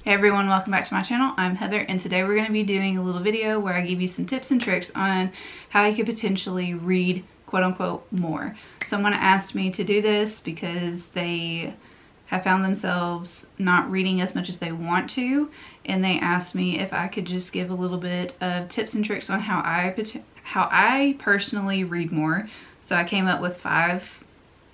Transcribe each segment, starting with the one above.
Hey everyone, welcome back to my channel. I'm Heather, and today we're going to be doing a little video where I give you some tips and tricks on how you could potentially read quote-unquote more. Someone asked me to do this because they have found themselves not reading as much as they want to, and they asked me if I could just give a little bit of tips and tricks on how I personally read more. So I came up with 5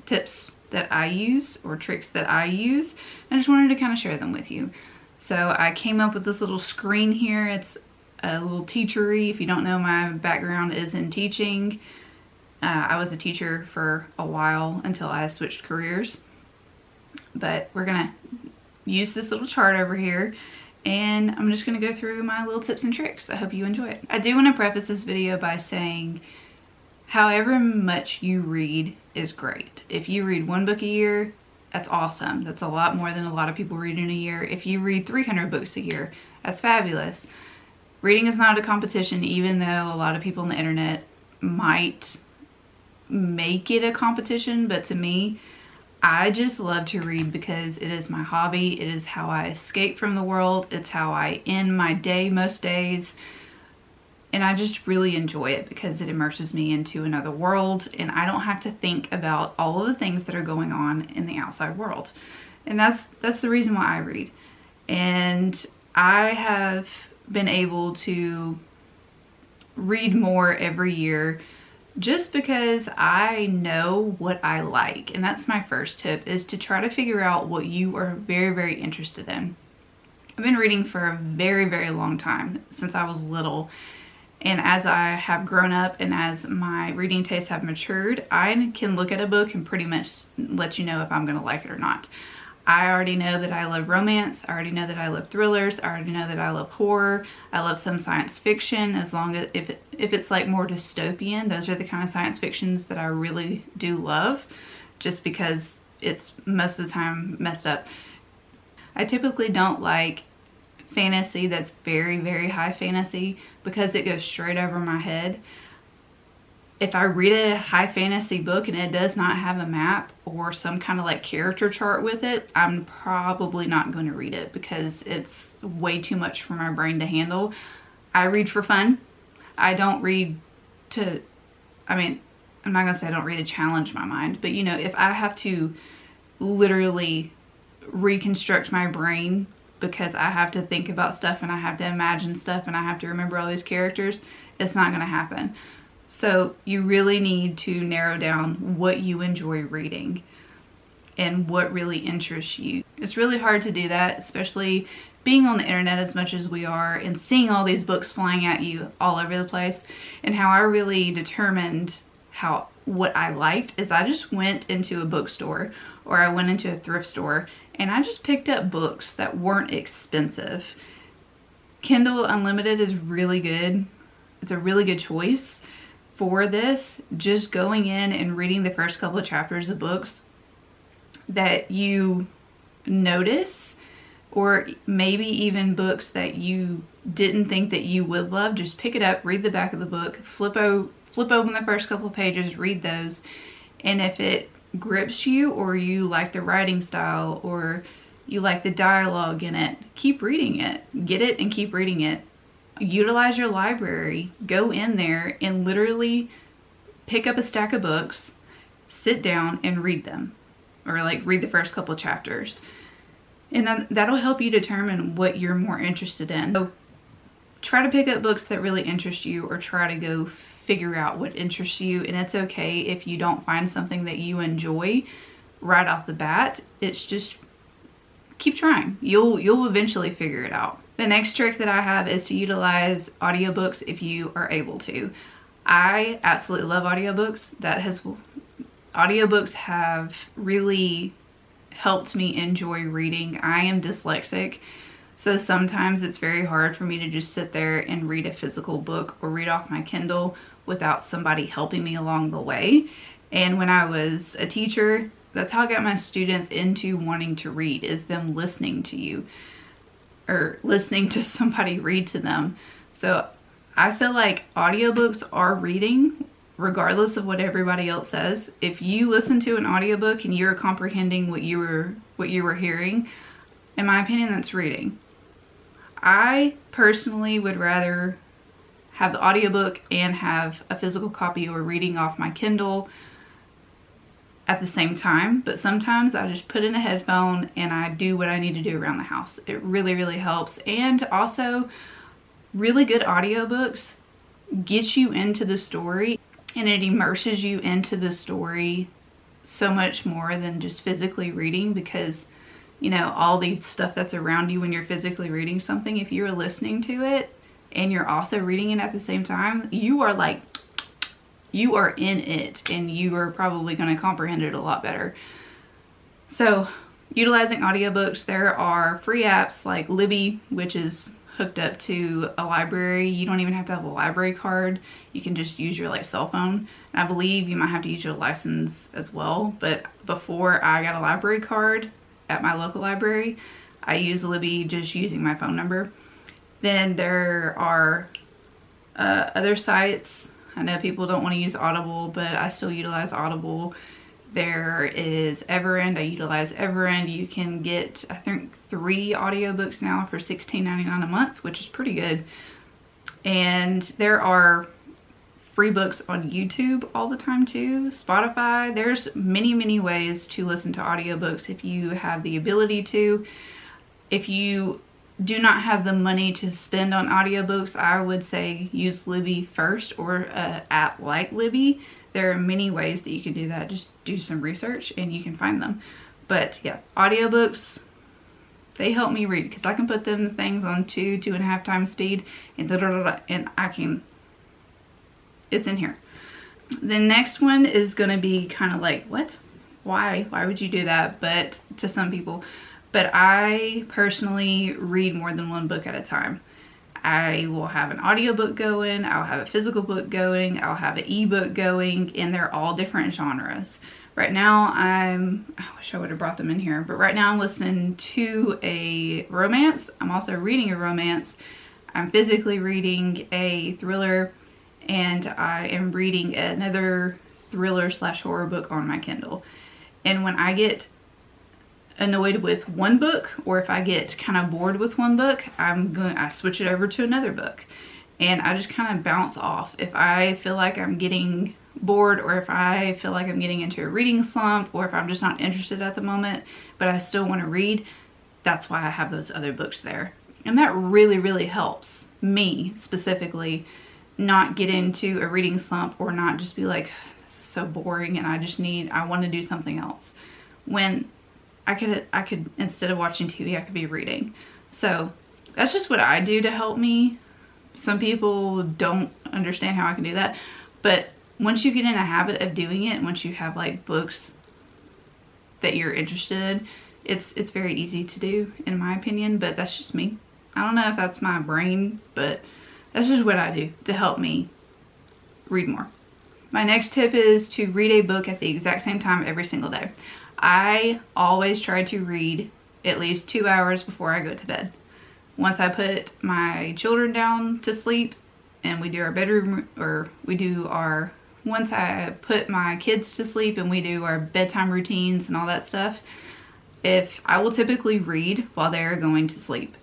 tips that I use, or tricks that I use, and I just wanted to kind of share them with you. So I came up with this little screen here. It's a little teachery. If you don't know, my background is in teaching. I was a teacher for a while until I switched careers. But we're gonna use this little chart over here, and I'm just gonna go through my little tips and tricks. I hope you enjoy it. I do want to preface this video by saying however much you read is great. If you read 1 book a year, that's awesome. That's a lot more than a lot of people read in a year. If you read 300 books a year, that's fabulous. Reading is not a competition, even though a lot of people on the internet might make it a competition. But to me, I just love to read because it is my hobby. It is how I escape from the world. It's how I end my day most days. And I just really enjoy it because it immerses me into another world, and I don't have to think about all of the things that are going on in the outside world. And that's the reason why I read. And I have been able to read more every year just because I know what I like. And that's my first tip, is to try to figure out what you are very, very interested in. I've been reading for a very, very long time, since I was little. And as I have grown up and as my reading tastes have matured, I can look at a book and pretty much let you know if I'm going to like it or not. I already know that I love romance. I already know that I love thrillers. I already know that I love horror. I love some science fiction, as long as if it's like more dystopian. Those are the kind of science fictions that I really do love, just because it's most of the time messed up. I typically don't like fantasy that's very, very high fantasy because it goes straight over my head. If I read a high fantasy book and it does not have a map or some kind of like character chart with it, I'm probably not going to read it because it's way too much for my brain to handle. I read for fun. I don't read to, I mean, I'm not gonna say I don't read to challenge my mind, but you know, if I have to literally reconstruct my brain because I have to think about stuff and I have to imagine stuff and I have to remember all these characters, it's not going to happen. So you really need to narrow down what you enjoy reading and what really interests you. It's really hard to do that, especially being on the internet as much as we are and seeing all these books flying at you all over the place. And how I really determined what I liked is I just went into a bookstore or I went into a thrift store and I just picked up books that weren't expensive. Kindle Unlimited is really good. It's a really good choice for this. Just going in and reading the first couple of chapters of books that you notice, or maybe even books that you didn't think that you would love, just pick it up, read the back of the book, flip open the first couple of pages, read those, and if it grips you, or you like the writing style, or you like the dialogue in it, keep reading it. Get it and keep reading it. Utilize your library. Go in there and literally pick up a stack of books, sit down and read them, or like read the first couple of chapters, and then that'll help you determine what you're more interested in. So try to pick up books that really interest you, or try to go figure out what interests you. And it's okay if you don't find something that you enjoy right off the bat. It's just keep trying. You'll eventually figure it out. The next trick that I have is to utilize audiobooks if you are able to. I absolutely love audiobooks. Audiobooks have really helped me enjoy reading. I am dyslexic, so sometimes it's very hard for me to just sit there and read a physical book or read off my Kindle without somebody helping me along the way. And when I was a teacher, that's how I got my students into wanting to read, is them listening to you or listening to somebody read to them. So I feel like audiobooks are reading regardless of what everybody else says. If you listen to an audiobook and you're comprehending what you were hearing, in my opinion, that's reading. I personally would rather have the audiobook and have a physical copy or reading off my Kindle at the same time, but sometimes I just put in a headphone and I do what I need to do around the house. It really, really helps. And also, really good audiobooks get you into the story and it immerses you into the story so much more than just physically reading, because you know, all the stuff that's around you when you're physically reading something, if you're listening to it and you're also reading it at the same time, you are like, you are in it and you are probably going to comprehend it a lot better. So utilizing audiobooks, there are free apps like Libby, which is hooked up to a library. You don't even have to have a library card. You can just use your like cell phone. And I believe you might have to use your license as well. But before I got a library card at my local library, I use Libby just using my phone number. Then there are other sites. I know people don't want to use Audible, but I still utilize Audible. There is Everend. I utilize Everend. You can get, I think, 3 audiobooks now for $16.99 a month, which is pretty good. And there are free books on YouTube all the time too. Spotify. There's many, many ways to listen to audiobooks if you have the ability to. If you do not have the money to spend on audiobooks, I would say use Libby first, or an app like Libby. There are many ways that you can do that. Just do some research and you can find them. But yeah, audiobooks, they help me read because I can put them things on 2.5 times speed and and I can, it's in here. The next one is going to be kind of like, what? Why would you do that? But to some people, but I personally read more than one book at a time. I will have an audiobook going, I'll have a physical book going, I'll have an ebook going, and they're all different genres. Right now I wish I would have brought them in here, but right now I'm listening to a romance. I'm also reading a romance. I'm physically reading a thriller, and I am reading another thriller / horror book on my Kindle. And when I get annoyed with one book, or if I get kind of bored with one book, I switch it over to another book, and I just kind of bounce off. If I feel like I'm getting bored, or if I feel like I'm getting into a reading slump, or if I'm just not interested at the moment but I still want to read, that's why I have those other books there. And that really, really helps me specifically not get into a reading slump, or not just be like, this is so boring and I want to do something else. When I could, instead of watching TV, I could be reading. So that's just what I do to help me. Some people don't understand how I can do that. But once you get in a habit of doing it, once you have like books that you're interested in, it's very easy to do, in my opinion. But that's just me. I don't know if that's my brain, but that's just what I do to help me read more. My next tip is to read a book at the exact same time every single day. I always try to read at least 2 hours before I go to bed. Once I put my children down to sleep and we do our bedroom, or once I put my kids to sleep and we do our bedtime routines and all that stuff, I will typically read while they're going to sleep,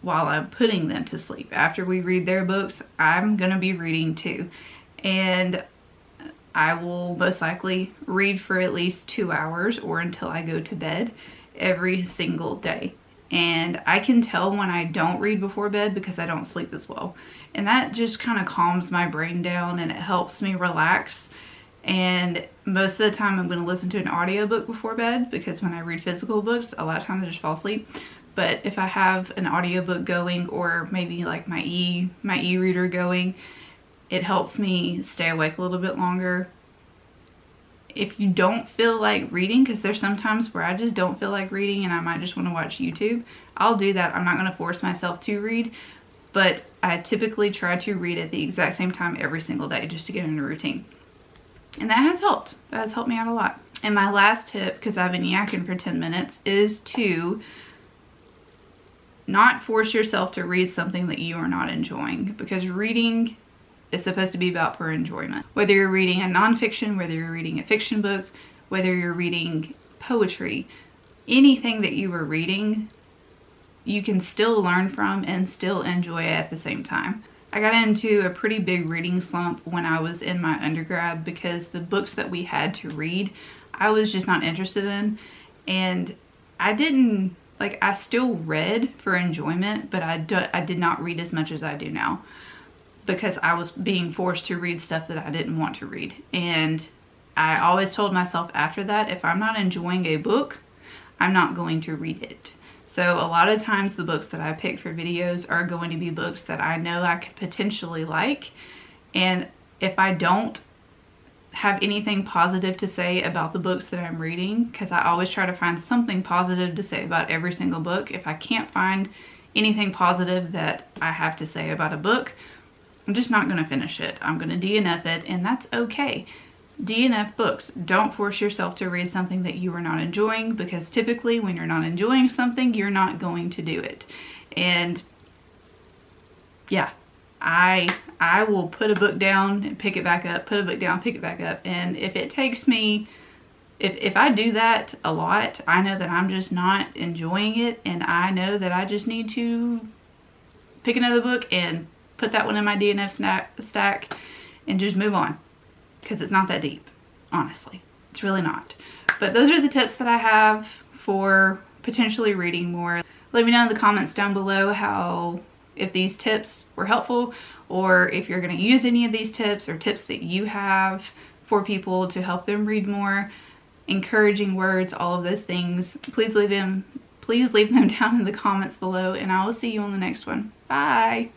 while I'm putting them to sleep. After we read their books, I'm gonna be reading too. And I will most likely read for at least 2 hours, or until I go to bed, every single day. And I can tell when I don't read before bed because I don't sleep as well. And that just kind of calms my brain down and it helps me relax. And most of the time I'm going to listen to an audiobook before bed, because when I read physical books, a lot of times I just fall asleep. But if I have an audiobook going, or maybe like my e-reader going, it helps me stay awake a little bit longer. If you don't feel like reading, because there's some times where I just don't feel like reading and I might just want to watch YouTube, I'll do that. I'm not going to force myself to read, but I typically try to read at the exact same time every single day just to get in a routine. And that has helped. That has helped me out a lot. And my last tip, because I've been yakking for 10 minutes, is to not force yourself to read something that you are not enjoying, because reading is supposed to be about for enjoyment. Whether you're reading a nonfiction, whether you're reading a fiction book, whether you're reading poetry, anything that you are reading, you can still learn from and still enjoy it at the same time. I got into a pretty big reading slump when I was in my undergrad because the books that we had to read, I was just not interested in. And I still read for enjoyment, but I did not read as much as I do now because I was being forced to read stuff that I didn't want to read. And I always told myself after that, if I'm not enjoying a book, I'm not going to read it. So a lot of times the books that I pick for videos are going to be books that I know I could potentially like. And if I don't have anything positive to say about the books that I'm reading, because I always try to find something positive to say about every single book, if I can't find anything positive that I have to say about a book, I'm just not going to finish it. I'm going to DNF it, and that's okay. DNF books. Don't force yourself to read something that you are not enjoying, because typically when you're not enjoying something, you're not going to do it. And yeah, I will put a book down and pick it back up, put a book down, pick it back up. And if it takes me, if I do that a lot, I know that I'm just not enjoying it, and I know that I just need to pick another book and put that one in my DNF stack and just move on. Because it's not that deep, honestly. It's really not. But those are the tips that I have for potentially reading more. Let me know in the comments down below if these tips were helpful, or if you're going to use any of these tips or tips that you have for people to help them read more. Encouraging words, all of those things. Please leave them down in the comments below, and I will see you on the next one. Bye!